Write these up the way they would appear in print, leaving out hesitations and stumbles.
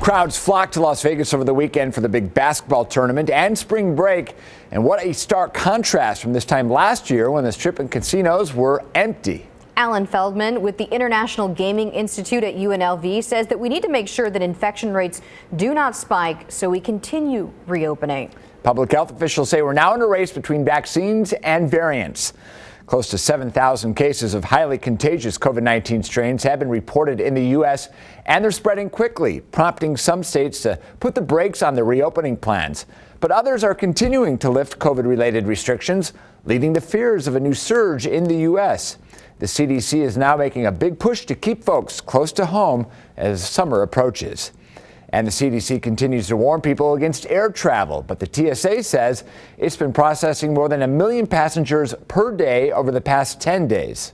Crowds flocked to Las Vegas over the weekend for the big basketball tournament and spring break. And what a stark contrast from this time last year when the Strip and casinos were empty. Alan Feldman with the International Gaming Institute at UNLV says that we need to make sure that infection rates do not spike so we continue reopening. Public health officials say we're now in a race between vaccines and variants. Close to 7,000 cases of highly contagious COVID-19 strains have been reported in the U.S., and they're spreading quickly, prompting some states to put the brakes on their reopening plans. But others are continuing to lift COVID-related restrictions, leading to fears of a new surge in the U.S. The CDC is now making a big push to keep folks close to home as summer approaches. And the CDC continues to warn people against air travel, but the TSA says it's been processing more than 1 million passengers per day over the past 10 days.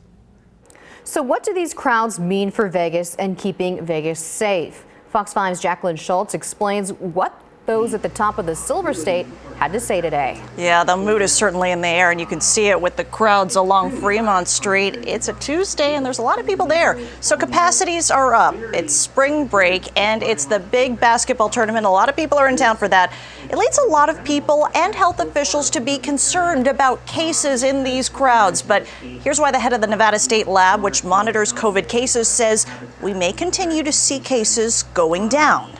So what do these crowds mean for Vegas and keeping Vegas safe? Fox 5's Jacqueline Schultz explains what those at the top of the Silver State had to say today. Yeah, the mood is certainly in the air, and you can see it with the crowds along Fremont Street. It's a Tuesday, and there's a lot of people there. So capacities are up. It's spring break, and it's the big basketball tournament. A lot of people are in town for that. It leads a lot of people and health officials to be concerned about cases in these crowds. But here's why the head of the Nevada State Lab, which monitors COVID cases, says we may continue to see cases going down.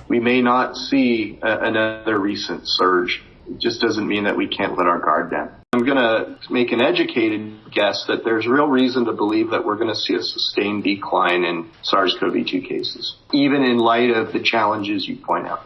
We may not see another recent surge. It just doesn't mean that we can't let our guard down. I'm going to make an educated guess that there's real reason to believe that we're going to see a sustained decline in SARS-CoV-2 cases, even in light of the challenges you point out.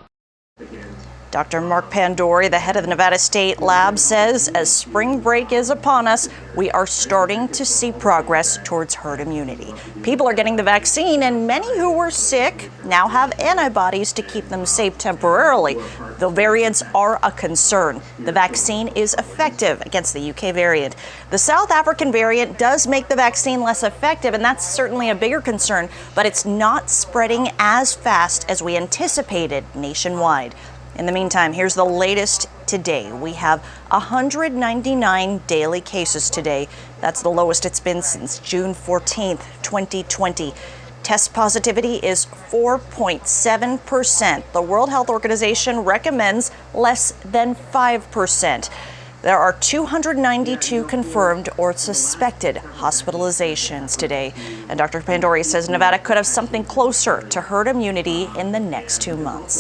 Dr. Mark Pandori, the head of the Nevada State Lab, says as spring break is upon us, we are starting to see progress towards herd immunity. People are getting the vaccine, and many who were sick now have antibodies to keep them safe temporarily. Though variants are a concern, the vaccine is effective against the UK variant. The South African variant does make the vaccine less effective, and that's certainly a bigger concern, but it's not spreading as fast as we anticipated nationwide. In the meantime, here's the latest today. We have 199 daily cases today. That's the lowest it's been since June 14th, 2020. Test positivity is 4.7%. The World Health Organization recommends less than 5%. There are 292 confirmed or suspected hospitalizations today. And Dr. Pandori says Nevada could have something closer to herd immunity in the next 2 months.